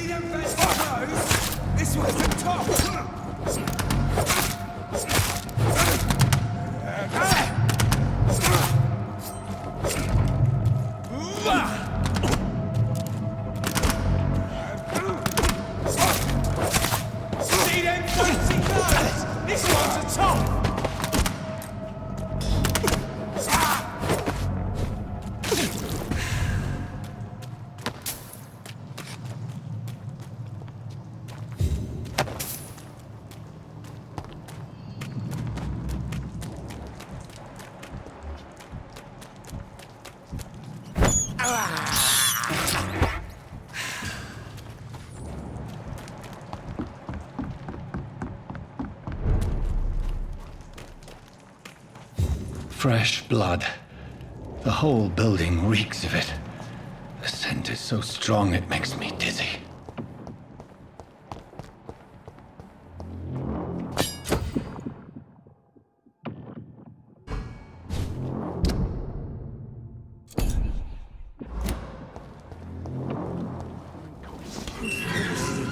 See them fancy clothes? This one's the top. See them fancy clothes? This one's the top. Fresh blood. The whole building reeks of it. The scent is so strong it makes me dizzy.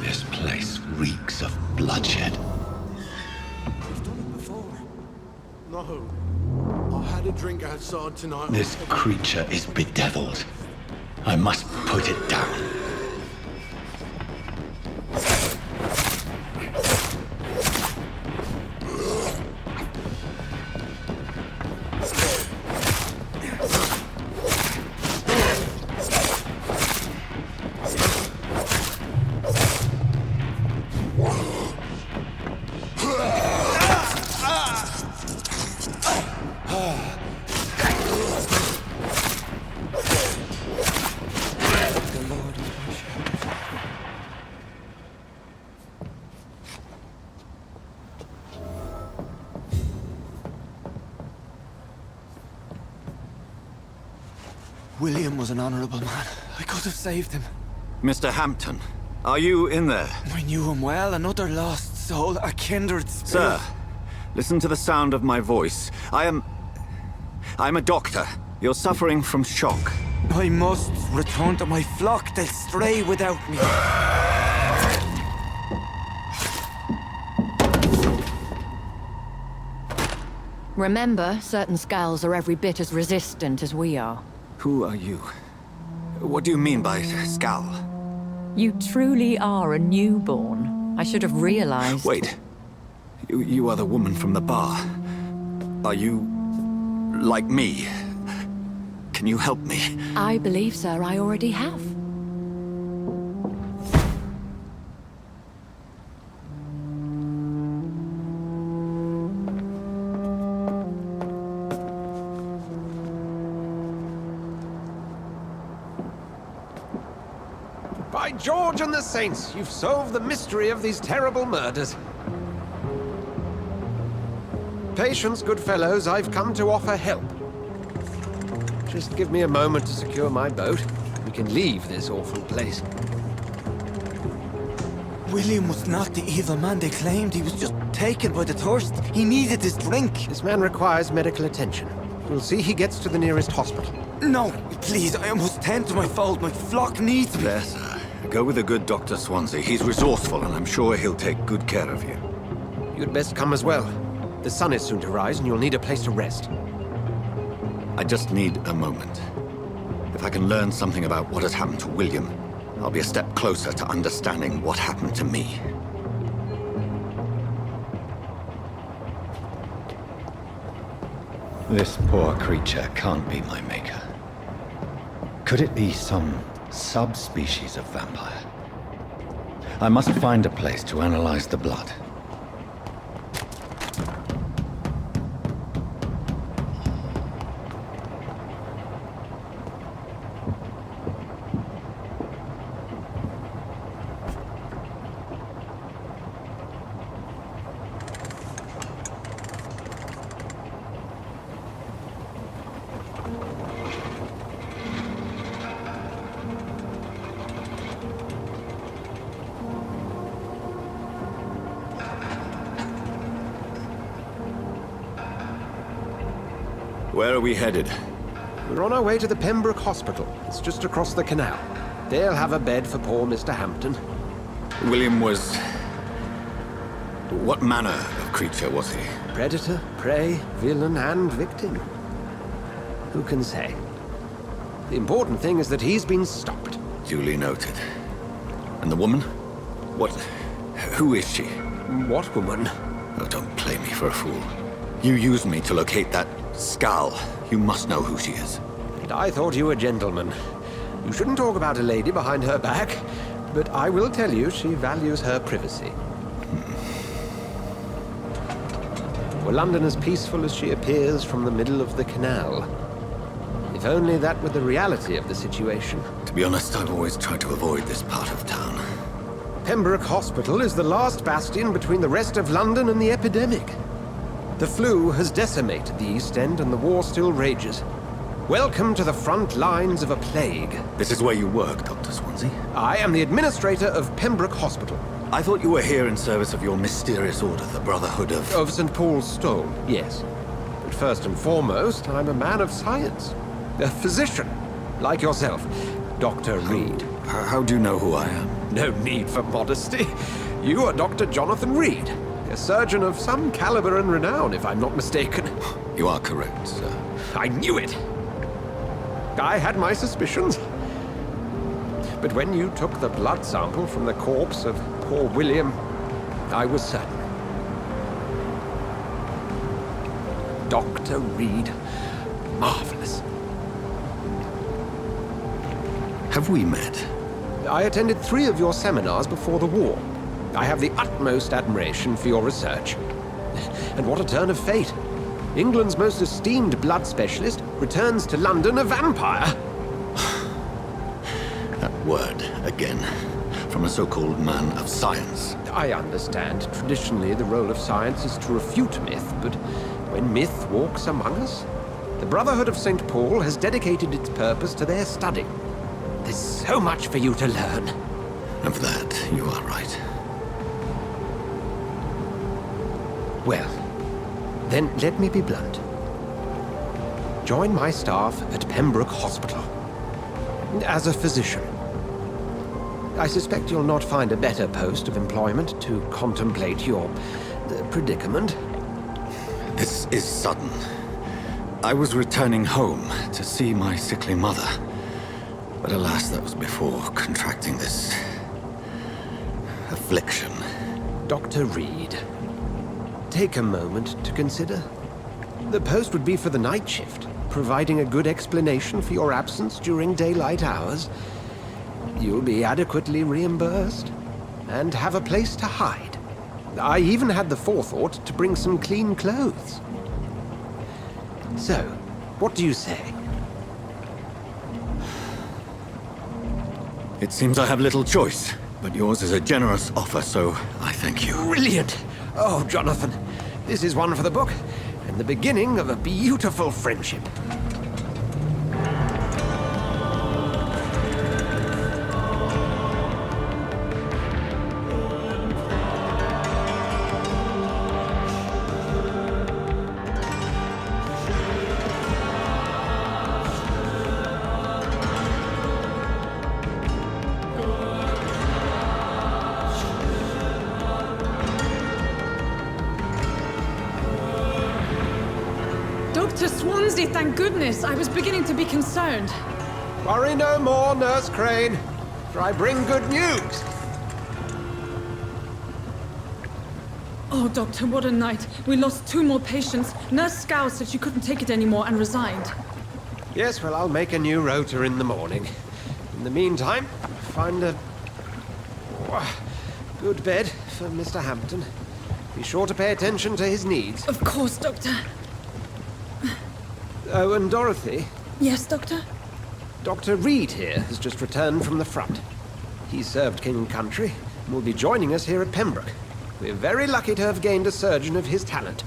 This place reeks of bloodshed. We've done it before. No. I had a drink outside tonight. This creature is bedeviled. I must put it down. William was an honorable man. I could have saved him. Mr. Hampton, are you in there? I knew him well, another lost soul, a kindred spirit. Sir, listen to the sound of my voice. I'm a doctor. You're suffering from shock. I must return to my flock. They'll stray without me. Remember, certain skulls are every bit as resistant as we are. Who are you? What do you mean by skull? You truly are a newborn. I should have realized. Wait. You are the woman from the bar. Are you like me? Can you help me? I believe, sir, I already have. By George and the Saints, you've solved the mystery of these terrible murders. Patience, good fellows, I've come to offer help. Just give me a moment to secure my boat. We can leave this awful place. William was not the evil man they claimed. He was just taken by the thirst. He needed his drink. This man requires medical attention. We'll see he gets to the nearest hospital. No, please, I must tend to my fold. My flock needs me. There, sir. Go with the good Dr. Swansea. He's resourceful, and I'm sure he'll take good care of you. You'd best come as well. The sun is soon to rise, and you'll need a place to rest. I just need a moment. If I can learn something about what has happened to William, I'll be a step closer to understanding what happened to me. This poor creature can't be my maker. Could it be some subspecies of vampire? I must find a place to analyze the blood. Where are we headed? We're on our way to the Pembroke Hospital. It's just across the canal. They'll have a bed for poor Mr. Hampton. William was... What manner of creature was he? Predator, prey, villain, and victim. Who can say? The important thing is that he's been stopped. Duly noted. And the woman? What... Who is she? What woman? Oh, don't play me for a fool. You used me to locate that skull. You must know who she is. And I thought you a gentleman. You shouldn't talk about a lady behind her back, but I will tell you she values her privacy. Were London as peaceful as she appears from the middle of the canal? If only that were the reality of the situation. To be honest, I've always tried to avoid this part of town. Pembroke Hospital is the last bastion between the rest of London and the epidemic. The flu has decimated the East End and the war still rages. Welcome to the front lines of a plague. This is where you work, Dr. Swansea? I am the administrator of Pembroke Hospital. I thought you were here in service of your mysterious order, the Brotherhood of... Of St. Paul's Stone, yes. But first and foremost, I'm a man of science. A physician, like yourself, Dr. Reed. How do you know who I am? No need for modesty. You are Dr. Jonathan Reed, a surgeon of some caliber and renown, if I'm not mistaken. You are correct, sir. I knew it! I had my suspicions. But when you took the blood sample from the corpse of poor William, I was certain. Dr. Reed. Marvelous. Have we met? I attended 3 of your seminars before the war. I have the utmost admiration for your research. And what a turn of fate. England's most esteemed blood specialist returns to London a vampire. That word, again. From a so-called man of science. I understand. Traditionally, the role of science is to refute myth, but when myth walks among us, the Brotherhood of St. Paul has dedicated its purpose to their study. There's so much for you to learn. Of that, you are right. Well, then let me be blunt. Join my staff at Pembroke Hospital. As a physician. I suspect you'll not find a better post of employment to contemplate your predicament. This is sudden. I was returning home to see my sickly mother. But alas, that was before contracting this... affliction. Dr. Reed, take a moment to consider. The post would be for the night shift, providing a good explanation for your absence during daylight hours. You'll be adequately reimbursed, and have a place to hide. I even had the forethought to bring some clean clothes. So, what do you say? It seems I have little choice, but yours is a generous offer, so I thank you. Brilliant! Oh, Jonathan, this is one for the book, and the beginning of a beautiful friendship. Dr. Swansea, thank goodness. I was beginning to be concerned. Worry no more, Nurse Crane, for I bring good news. Oh, Doctor, what a night. We lost 2 more patients. Nurse Scow said she couldn't take it anymore and resigned. Yes, well, I'll make a new rota in the morning. In the meantime, find a good bed for Mr. Hampton. Be sure to pay attention to his needs. Of course, Doctor. Oh, and Dorothy, Yes, Doctor? Dr. Reed here has just returned from the front. He served King and Country and will be joining us here at Pembroke. We're very lucky to have gained a surgeon of his talent,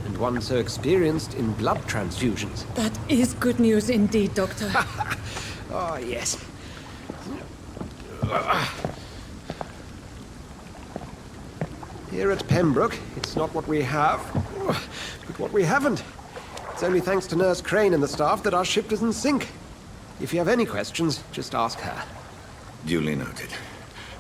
and one so experienced in blood transfusions. That is good news indeed, Doctor. Oh, yes. Here at Pembroke, it's not what we have, but what we haven't. It's only thanks to Nurse Crane and the staff that our ship doesn't sink. If you have any questions, just ask her. Duly noted.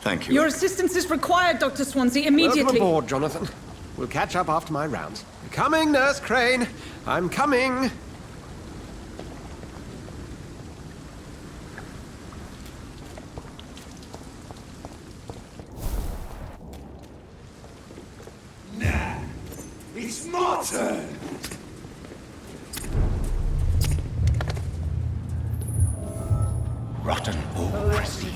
Thank you. Your assistance is required, Dr. Swansea, Welcome immediately. aboard, Jonathan. We'll catch up after my rounds. Coming, Nurse Crane. I'm coming. Nah, it's my turn. Rotten bureaucracy.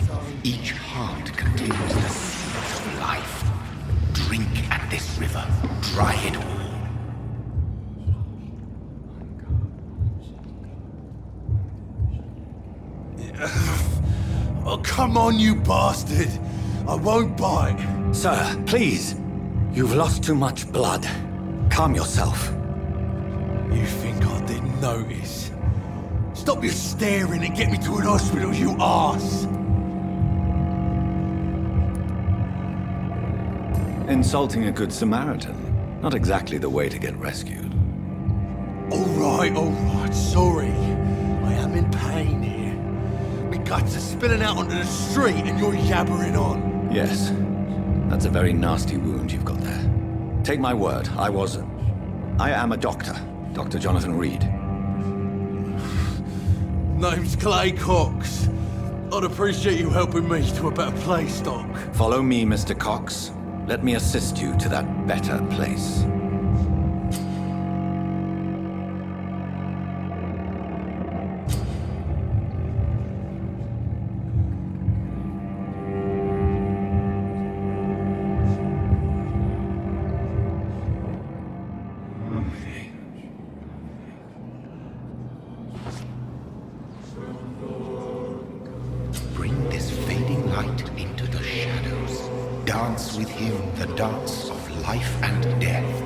Each heart contains the seeds of life. Drink at this river. Dry it all. Oh, come on, you bastard. I won't bite. Sir, please. You've lost too much blood. Calm yourself. You think I didn't notice? Stop your staring and get me to an hospital, you arse! Insulting a good Samaritan. Not exactly the way to get rescued. Alright, sorry. I am in pain here. My guts are spilling out onto the street and you're yabbering on. Yes. That's a very nasty wound you've got there. Take my word, I am a doctor. Dr. Jonathan Reed. Name's Clay Cox. I'd appreciate you helping me to a better place, Doc. Follow me, Mr. Cox. Let me assist you to that better place. Bring this fading light into the shadows. Dance with him the dance of life and death.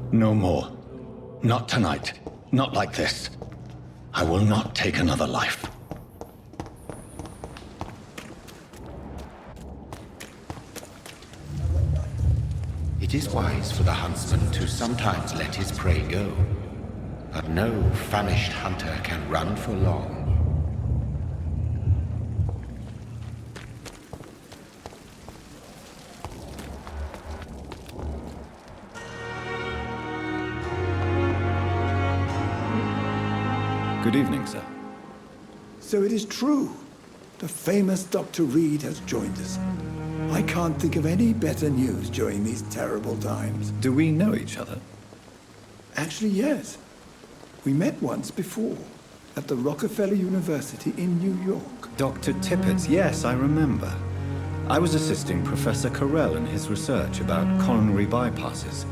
No more. Not tonight. Not like this. I will not take another life. It is wise for the huntsman to sometimes let his prey go, but no famished hunter can run for long. Good evening, sir. So it is true. The famous Dr. Reed has joined us. I can't think of any better news during these terrible times. Do we know each other? Actually, yes. We met once before, at the Rockefeller University in New York. Dr. Tippett, yes, I remember. I was assisting Professor Carell in his research about coronary bypasses.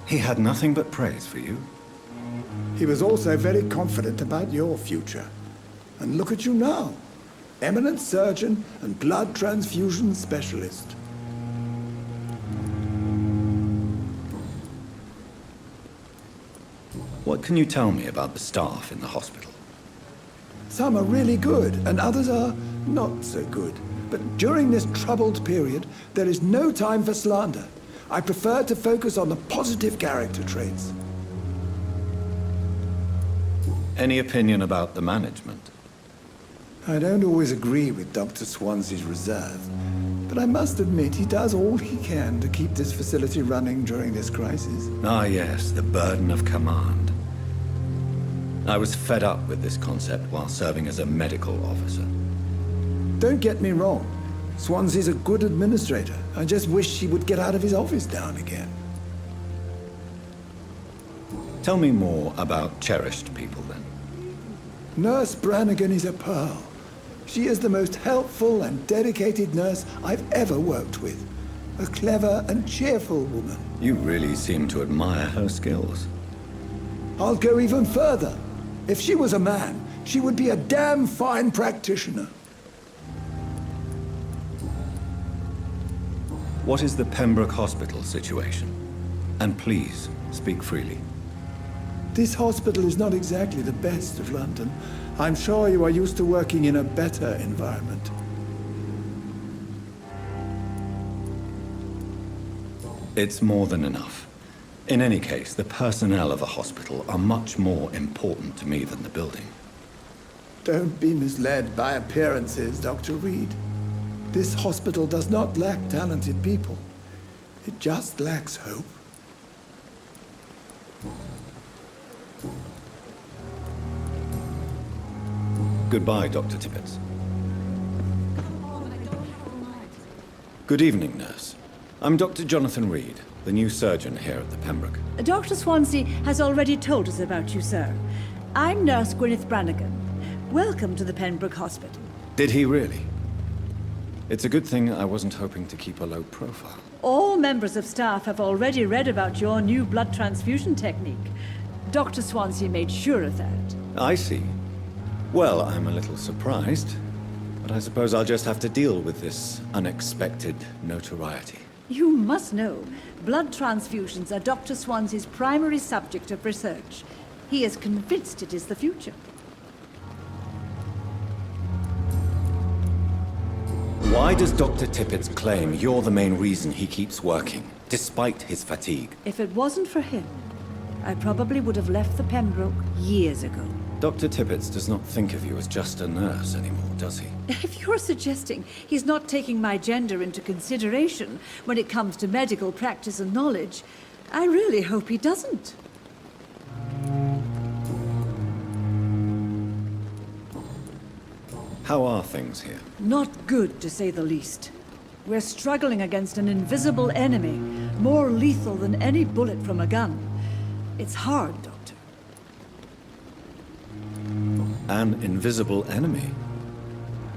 He had nothing but praise for you. He was also very confident about your future. And look at you now. Eminent surgeon and blood transfusion specialist. What can you tell me about the staff in the hospital? Some are really good, and others are not so good. But during this troubled period, there is no time for slander. I prefer to focus on the positive character traits. Any opinion about the management? I don't always agree with Dr. Swansea's reserve, but I must admit he does all he can to keep this facility running during this crisis. Ah, yes, the burden of command. I was fed up with this concept while serving as a medical officer. Don't get me wrong. Swansea's a good administrator. I just wish he would get out of his office now and again. Tell me more about cherished people, then. Nurse Brannigan is a pearl. She is the most helpful and dedicated nurse I've ever worked with. A clever and cheerful woman. You really seem to admire her skills. I'll go even further. If she was a man, she would be a damn fine practitioner. What is the Pembroke Hospital situation? And please, speak freely. This hospital is not exactly the best of London. I'm sure you are used to working in a better environment. It's more than enough. In any case, the personnel of a hospital are much more important to me than the building. Don't be misled by appearances, Dr. Reed. This hospital does not lack talented people. It just lacks hope. Goodbye, Dr. Tippett. Good evening, nurse. I'm Dr. Jonathan Reed, the new surgeon here at the Pembroke. Dr. Swansea has already told us about you, sir. I'm Nurse Gwyneth Brannigan. Welcome to the Pembroke Hospital. Did he really? It's a good thing I wasn't hoping to keep a low profile. All members of staff have already read about your new blood transfusion technique. Dr. Swansea made sure of that. I see. Well, I'm a little surprised, but I suppose I'll just have to deal with this unexpected notoriety. You must know, blood transfusions are Dr. Swansea's primary subject of research. He is convinced it is the future. Why does Dr. Tippett claim you're the main reason he keeps working, despite his fatigue? If it wasn't for him, I probably would have left the Pembroke years ago. Dr. Tippett does not think of you as just a nurse anymore, does he? If you're suggesting he's not taking my gender into consideration when it comes to medical practice and knowledge, I really hope he doesn't. How are things here? Not good, to say the least. We're struggling against an invisible enemy, more lethal than any bullet from a gun. It's hard, Doctor. An invisible enemy?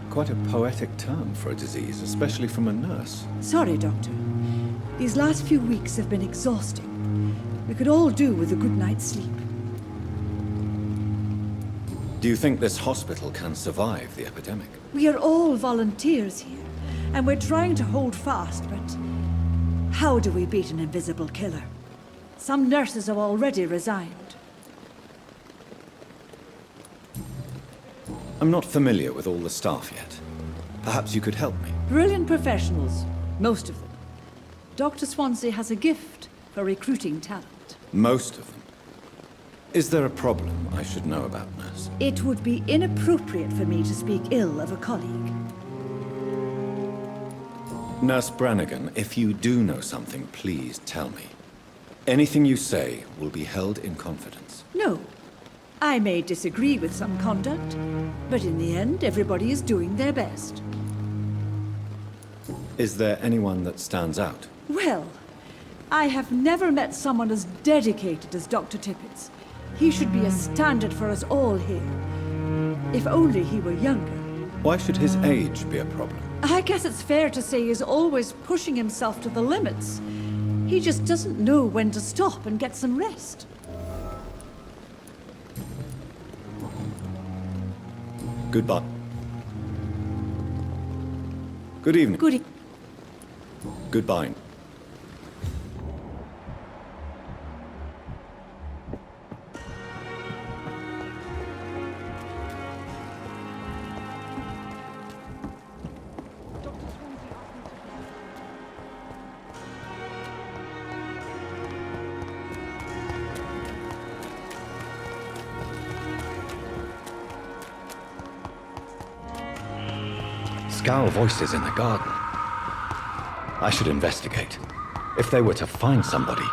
Quite a poetic term for a disease, especially from a nurse. Sorry, Doctor. These last few weeks have been exhausting. We could all do with a good night's sleep. Do you think this hospital can survive the epidemic? We are all volunteers here, and we're trying to hold fast, but how do we beat an invisible killer? Some nurses have already resigned. I'm not familiar with all the staff yet. Perhaps you could help me. Brilliant professionals, most of them. Dr. Swansea has a gift for recruiting talent. Most of them? Is there a problem I should know about, nurse? It would be inappropriate for me to speak ill of a colleague. Nurse Brannigan, if you do know something, please tell me. Anything you say will be held in confidence. No. I may disagree with some conduct, but in the end, everybody is doing their best. Is there anyone that stands out? Well, I have never met someone as dedicated as Dr. Tippett. He should be a standard for us all here. If only he were younger. Why should his age be a problem? I guess it's fair to say he's always pushing himself to the limits. He just doesn't know when to stop and get some rest. Goodbye. Good evening. Good evening. Goodbye. Scowl voices in the garden. I should investigate. If they were to find somebody.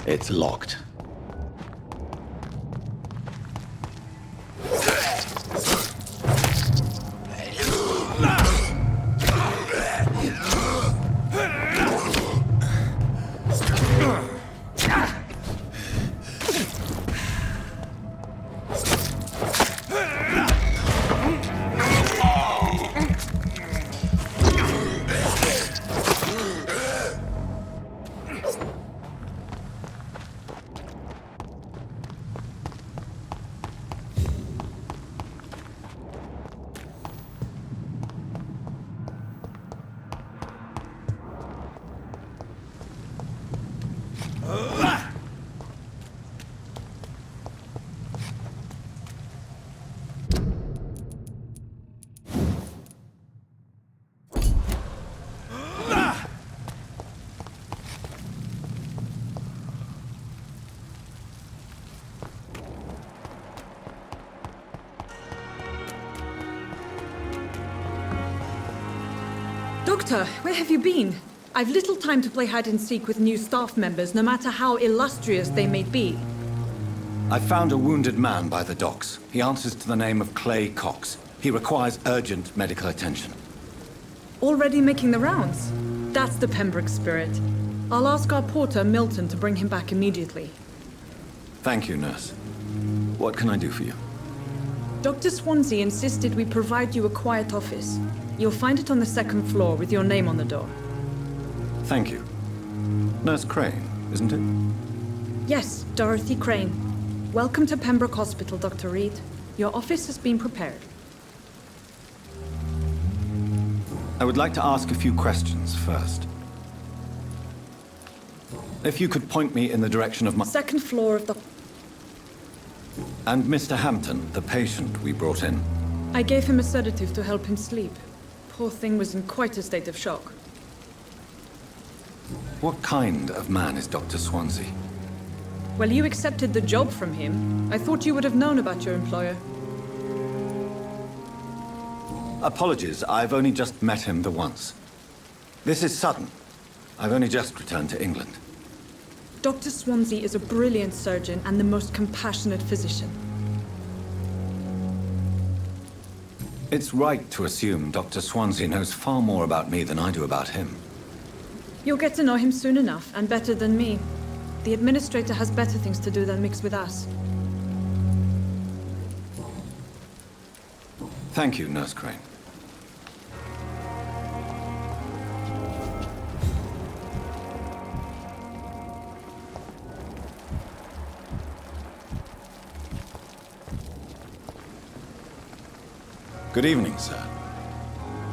It's locked. Doctor, where have you been? I've little time to play hide-and-seek with new staff members, no matter how illustrious they may be. I found a wounded man by the docks. He answers to the name of Clay Cox. He requires urgent medical attention. Already making the rounds? That's the Pembroke spirit. I'll ask our porter, Milton, to bring him back immediately. Thank you, nurse. What can I do for you? Dr. Swansea insisted we provide you a quiet office. You'll find it on the second floor with your name on the door. Thank you. Nurse Crane, isn't it? Yes, Dorothy Crane. Welcome to Pembroke Hospital, Dr. Reed. Your office has been prepared. I would like to ask a few questions first. If you could point me in the direction of my... Second floor of the... And Mr. Hampton, the patient we brought in. I gave him a sedative to help him sleep. Poor thing was in quite a state of shock. What kind of man is Dr. Swansea? Well, you accepted the job from him. I thought you would have known about your employer. Apologies, I've only just met him the once. This is sudden. I've only just returned to England. Dr. Swansea is a brilliant surgeon and the most compassionate physician. It's right to assume Dr. Swansea knows far more about me than I do about him. You'll get to know him soon enough, and better than me. The administrator has better things to do than mix with us. Thank you, Nurse Crane. Good evening, sir.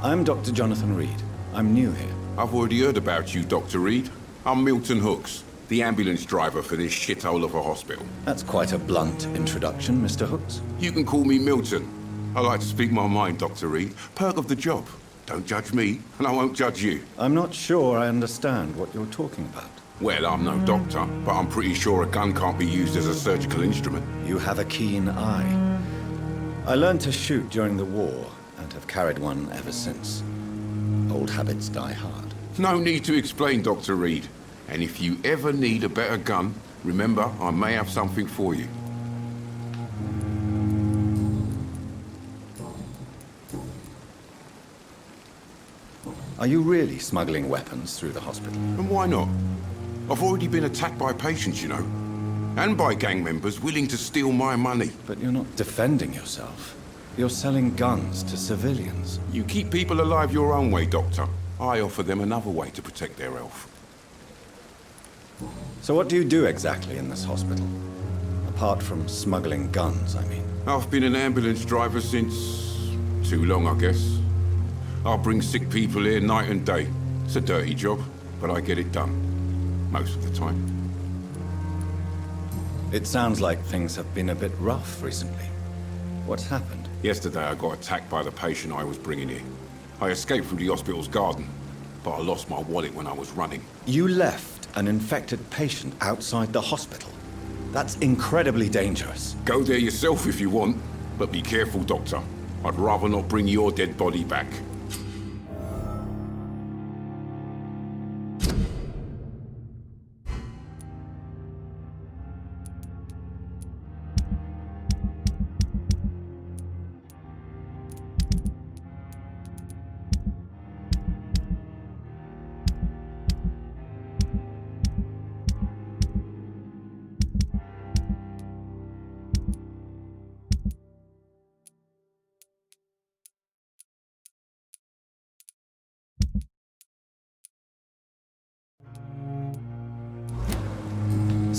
I'm Dr. Jonathan Reed. I'm new here. I've already heard about you, Dr. Reed. I'm Milton Hooks, the ambulance driver for this shithole of a hospital. That's quite a blunt introduction, Mr. Hooks. You can call me Milton. I like to speak my mind, Dr. Reed. Perk of the job. Don't judge me, and I won't judge you. I'm not sure I understand what you're talking about. Well, I'm no doctor, but I'm pretty sure a gun can't be used as a surgical instrument. You have a keen eye. I learned to shoot during the war, and have carried one ever since. Old habits die hard. No need to explain, Dr. Reed. And if you ever need a better gun, remember, I may have something for you. Are you really smuggling weapons through the hospital? And why not? I've already been attacked by patients, you know. And by gang members willing to steal my money. But you're not defending yourself. You're selling guns to civilians. You keep people alive your own way, Doctor. I offer them another way to protect their health. So what do you do exactly in this hospital? Apart from smuggling guns, I mean. I've been an ambulance driver since... too long, I guess. I bring sick people here night and day. It's a dirty job, but I get it done. Most of the time. It sounds like things have been a bit rough recently. What's happened? Yesterday I got attacked by the patient I was bringing here. I escaped through the hospital's garden, but I lost my wallet when I was running. You left an infected patient outside the hospital? That's incredibly dangerous. Go there yourself if you want, but be careful, Doctor. I'd rather not bring your dead body back.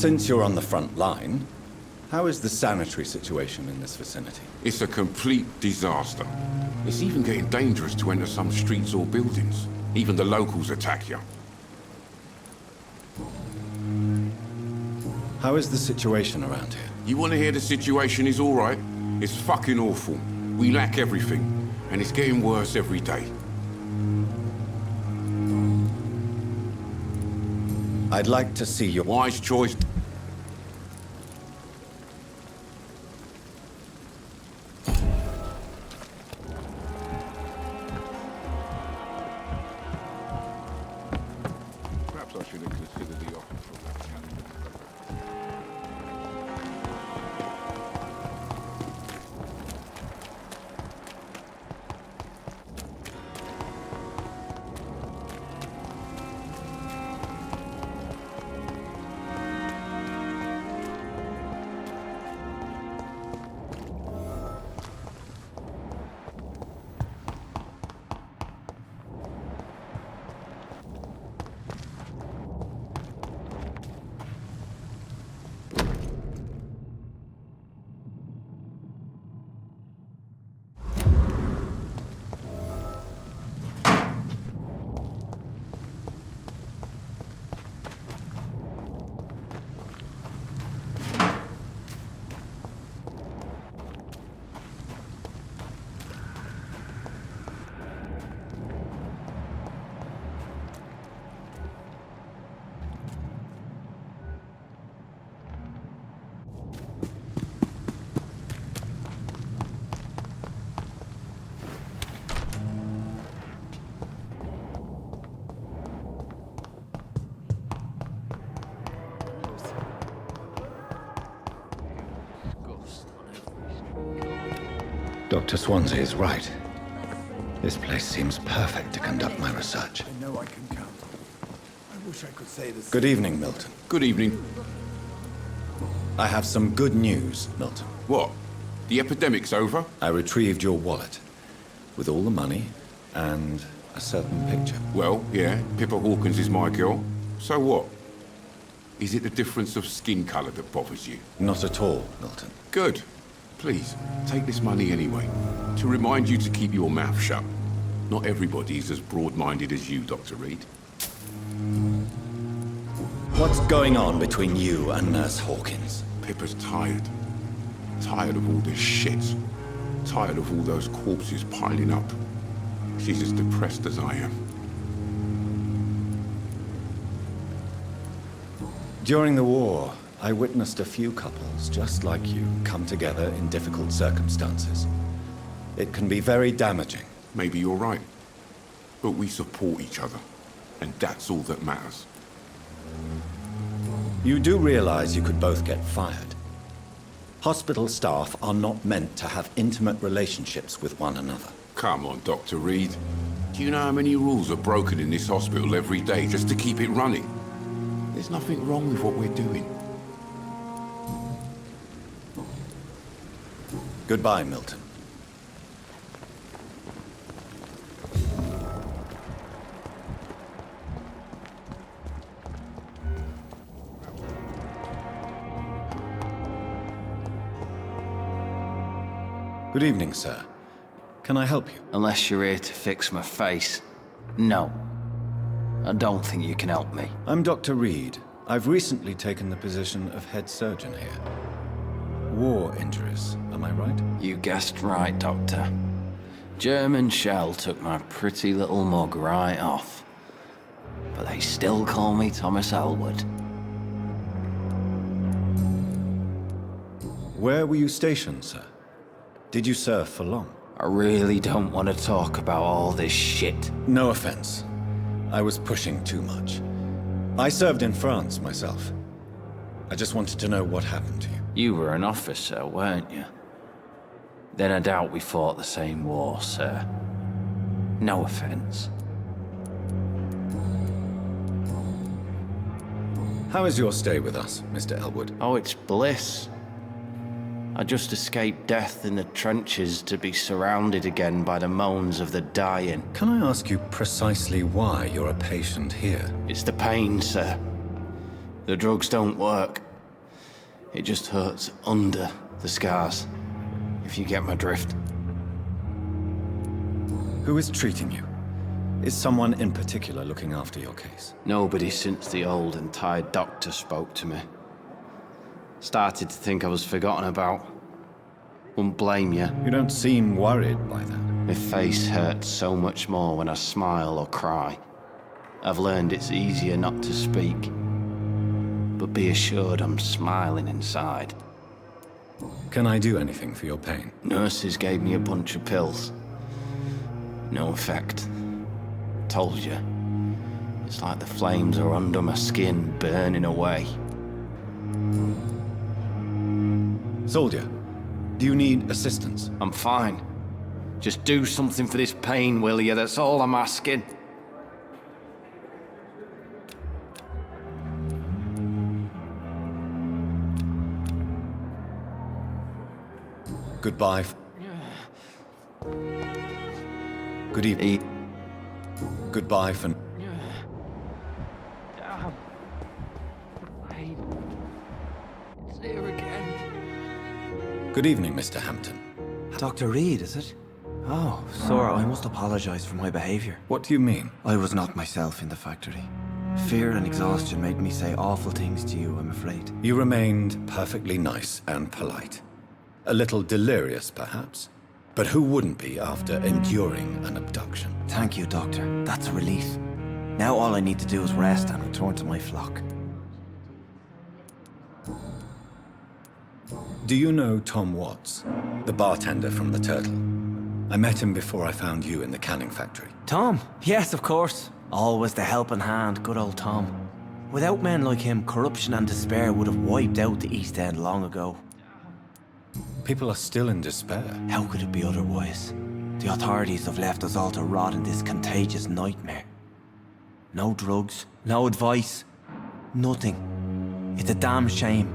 Since you're on the front line, how is the sanitary situation in this vicinity? It's a complete disaster. It's even getting dangerous to enter some streets or buildings. Even the locals attack you. How is the situation around here? You want to hear the situation is all right? It's fucking awful. We lack everything, and it's getting worse every day. I'd like to see your... Wise choice. Perhaps I should have considered the offer from that candidate. Dr. Swansea is right. This place seems perfect to conduct my research. I know I can count. I wish I could say this. Good evening, Milton. Good evening. I have some good news, Milton. What? The epidemic's over? I retrieved your wallet with all the money and a certain picture. Well, yeah, Pippa Hawkins is my girl. So what? Is it the difference of skin colour that bothers you? Not at all, Milton. Good. Please, take this money anyway, to remind you to keep your mouth shut. Not everybody's as broad-minded as you, Dr. Reed. What's going on between you and Nurse Hawkins? Pippa's tired. Tired of all this shit. Tired of all those corpses piling up. She's as depressed as I am. During the war, I witnessed a few couples just like you come together in difficult circumstances. It can be very damaging. Maybe you're right. But we support each other. And that's all that matters. You do realize you could both get fired. Hospital staff are not meant to have intimate relationships with one another. Come on, Dr. Reed. Do you know how many rules are broken in this hospital every day just to keep it running? There's nothing wrong with what we're doing. Goodbye, Milton. Good evening, sir. Can I help you? Unless you're here to fix my face. No. I don't think you can help me. I'm Dr. Reed. I've recently taken the position of head surgeon here. War injuries, am I right? You guessed right, Doctor. German shell took my pretty little mug right off. But they still call me Thomas Elwood. Where were you stationed, sir? Did you serve for long? I really don't want to talk about all this shit. No offense. I was pushing too much. I served in France myself. I just wanted to know what happened to you. You were an officer, weren't you? Then I doubt we fought the same war, sir. No offense. How is your stay with us, Mr. Elwood? Oh, it's bliss. I just escaped death in the trenches to be surrounded again by the moans of the dying. Can I ask you precisely why you're a patient here? It's the pain, sir. The drugs don't work. It just hurts under the scars, if you get my drift. Who is treating you? Is someone in particular looking after your case? Nobody since the old and tired doctor spoke to me. Started to think I was forgotten about. Wouldn't blame you. You don't seem worried by that. My face hurts so much more when I smile or cry. I've learned it's easier not to speak. But be assured I'm smiling inside. Can I do anything for your pain? Nurses gave me a bunch of pills. No effect. Told you. It's like the flames are under my skin, burning away. Soldier, do you need assistance? I'm fine. Just do something for this pain, will you? That's all I'm asking. Goodbye. Good evening. Goodbye for... Damn. Pain. It's here again. Good evening, Mr. Hampton. Dr. Reed, is it? Oh, sir, I must apologize for my behavior. What do you mean? I was not myself in the factory. Fear and exhaustion made me say awful things to you, I'm afraid. You remained perfectly nice and polite. A little delirious, perhaps. But who wouldn't be after enduring an abduction? Thank you, Doctor. That's a relief. Now all I need to do is rest and return to my flock. Do you know Tom Watts, the bartender from the Turtle? I met him before I found you in the canning factory. Tom? Yes, of course. Always the helping hand, good old Tom. Without men like him, corruption and despair would have wiped out the East End long ago. People are still in despair. How could it be otherwise? The authorities have left us all to rot in this contagious nightmare. No drugs, no advice, nothing. It's a damn shame.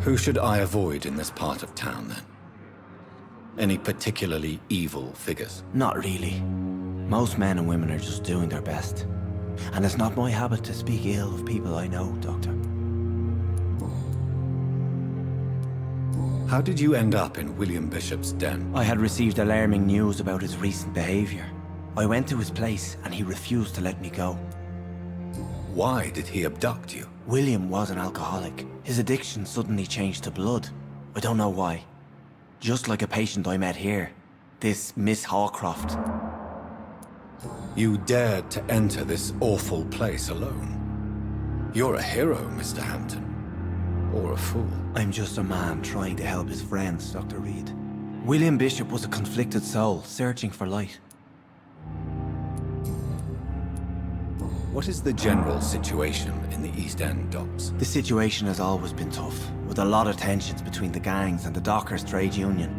Who should I avoid in this part of town, then? Any particularly evil figures? Not really. Most men and women are just doing their best. And it's not my habit to speak ill of people I know, Doctor. How did you end up in William Bishop's den? I had received alarming news about his recent behavior. I went to his place and he refused to let me go. Why did he abduct you? William was an alcoholic. His addiction suddenly changed to blood. I don't know why. Just like a patient I met here. This Miss Hawcroft. You dared to enter this awful place alone. You're a hero, Mr. Hampton. Or a fool. I'm just a man trying to help his friends, Dr. Reed. William Bishop was a conflicted soul, searching for light. What is the general situation in the East End docks? The situation has always been tough, with a lot of tensions between the gangs and the dockers' trade union.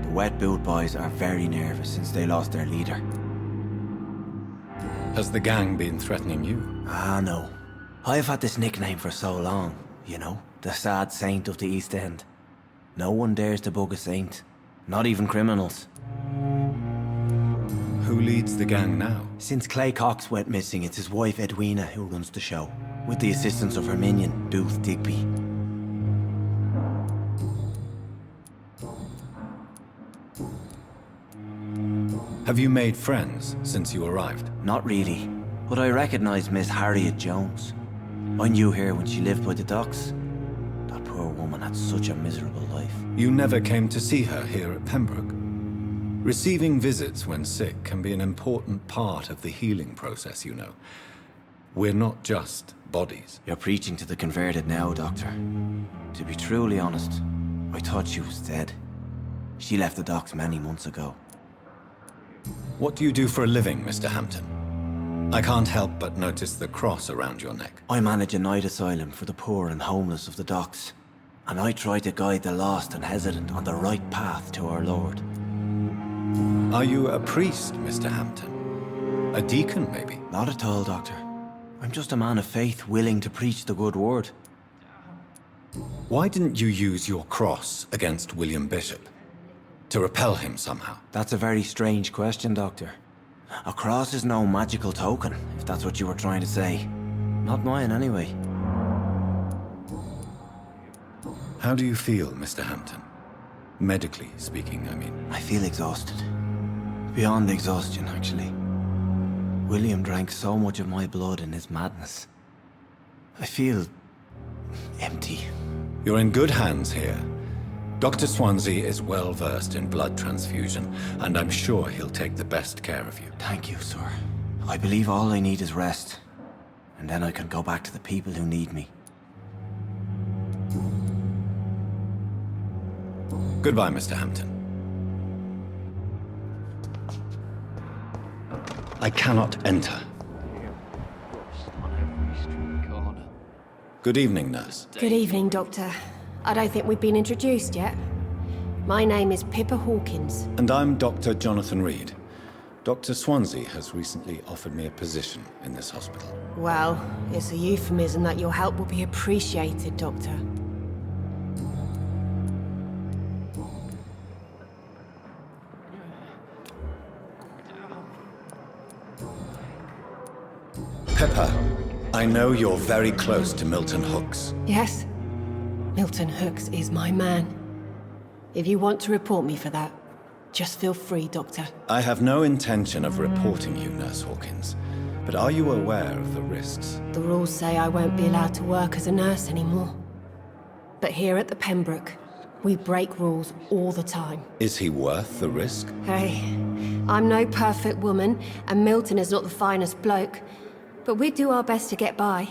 The wet boot boys are very nervous since they lost their leader. Has the gang been threatening you? Ah, no. I've had this nickname for so long, you know, the sad saint of the East End. No one dares to bug a saint, not even criminals. Who leads the gang now? Since Clay Cox went missing, it's his wife Edwina who runs the show, with the assistance of her minion, Booth Digby. Have you made friends since you arrived? Not really, but I recognize Miss Harriet Jones. I knew her when she lived by the docks. That poor woman had such a miserable life. You never came to see her here at Pembroke? Receiving visits when sick can be an important part of the healing process, you know. We're not just bodies. You're preaching to the converted now, Doctor. To be truly honest, I thought she was dead. She left the docks many months ago. What do you do for a living, Mr. Hampton? I can't help but notice the cross around your neck. I manage a night asylum for the poor and homeless of the docks. And I try to guide the lost and hesitant on the right path to our Lord. Are you a priest, Mr. Hampton? A deacon, maybe? Not at all, Doctor. I'm just a man of faith willing to preach the good word. Why didn't you use your cross against William Bishop? To repel him somehow? That's a very strange question, Doctor. A cross is no magical token, if that's what you were trying to say. Not mine, anyway. How do you feel, Mr. Hampton? Medically speaking, I mean. I feel exhausted. Beyond exhaustion, actually. William drank so much of my blood in his madness. I feel empty. You're in good hands here. Dr. Swansea is well versed in blood transfusion, and I'm sure he'll take the best care of you. Thank you, sir. I believe all I need is rest. And then I can go back to the people who need me. Goodbye, Mr. Hampton. I cannot enter. Good evening, nurse. Good evening, Doctor. I don't think we've been introduced yet. My name is Pippa Hawkins. And I'm Dr. Jonathan Reed. Dr. Swansea has recently offered me a position in this hospital. Well, it's a euphemism that your help will be appreciated, Doctor. Pippa, I know you're very close to Milton Hooks. Yes? Milton Hooks is my man. If you want to report me for that, just feel free, Doctor. I have no intention of reporting you, Nurse Hawkins. But are you aware of the risks? The rules say I won't be allowed to work as a nurse anymore. But here at the Pembroke, we break rules all the time. Is he worth the risk? Hey, I'm no perfect woman, and Milton is not the finest bloke. But we do our best to get by.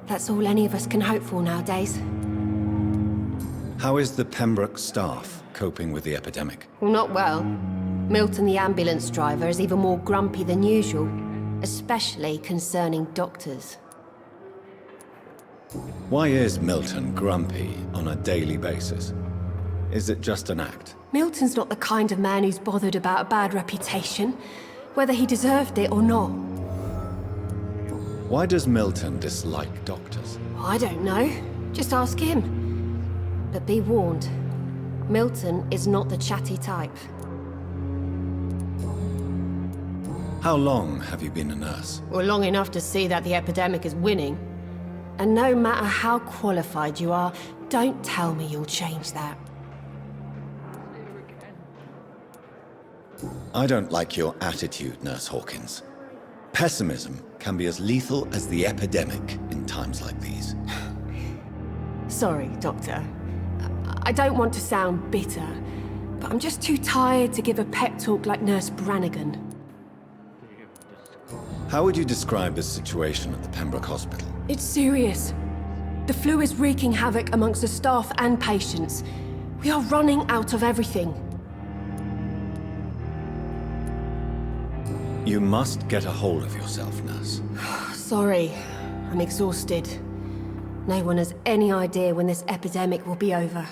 That's all any of us can hope for nowadays. How is the Pembroke staff coping with the epidemic? Well, not well. Milton, the ambulance driver, is even more grumpy than usual, especially concerning doctors. Why is Milton grumpy on a daily basis? Is it just an act? Milton's not the kind of man who's bothered about a bad reputation, whether he deserved it or not. Why does Milton dislike doctors? I don't know. Just ask him. But be warned, Milton is not the chatty type. How long have you been a nurse? Well, long enough to see that the epidemic is winning. And no matter how qualified you are, don't tell me you'll change that. I don't like your attitude, Nurse Hawkins. Pessimism can be as lethal as the epidemic in times like these. Sorry, Doctor. I don't want to sound bitter, but I'm just too tired to give a pep talk like Nurse Brannigan. How would you describe the situation at the Pembroke Hospital? It's serious. The flu is wreaking havoc amongst the staff and patients. We are running out of everything. You must get a hold of yourself, nurse. Sorry, I'm exhausted. No one has any idea when this epidemic will be over.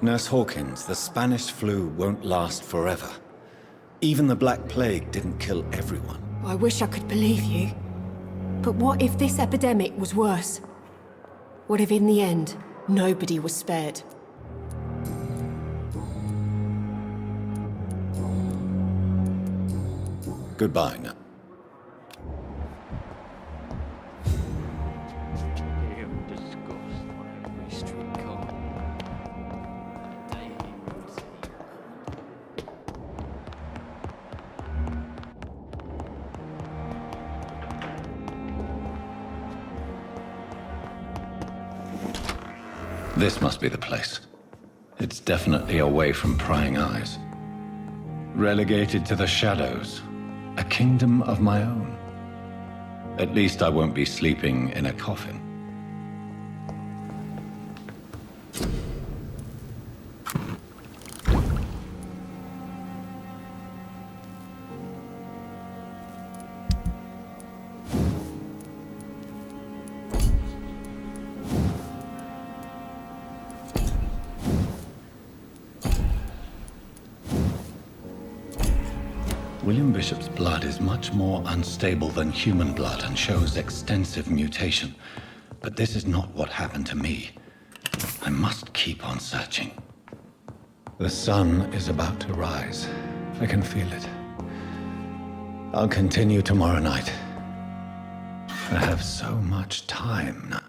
Nurse Hawkins, the Spanish flu won't last forever. Even the Black Plague didn't kill everyone. I wish I could believe you. But what if this epidemic was worse? What if in the end, nobody was spared? Goodbye, now. This must be the place. It's definitely away from prying eyes. Relegated to the shadows. A kingdom of my own. At least I won't be sleeping in a coffin. William Bishop's blood is much more unstable than human blood and shows extensive mutation. But this is not what happened to me. I must keep on searching. The sun is about to rise. I can feel it. I'll continue tomorrow night. I have so much time now.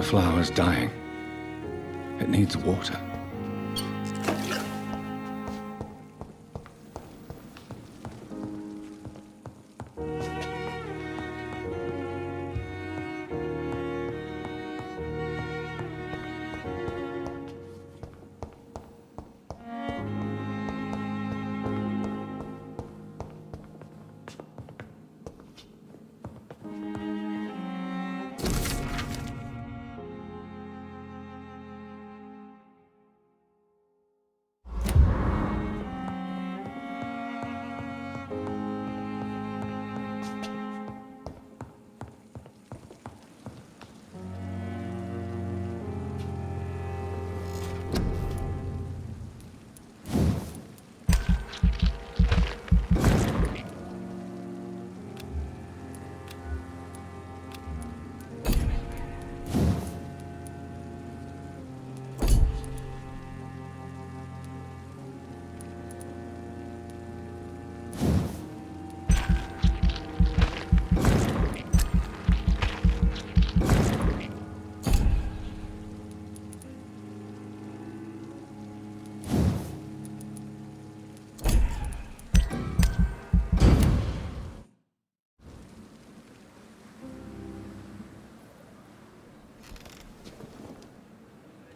The flower's dying. It needs water.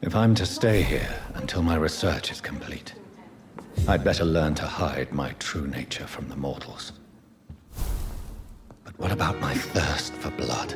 If I'm to stay here until my research is complete, I'd better learn to hide my true nature from the mortals. But what about my thirst for blood?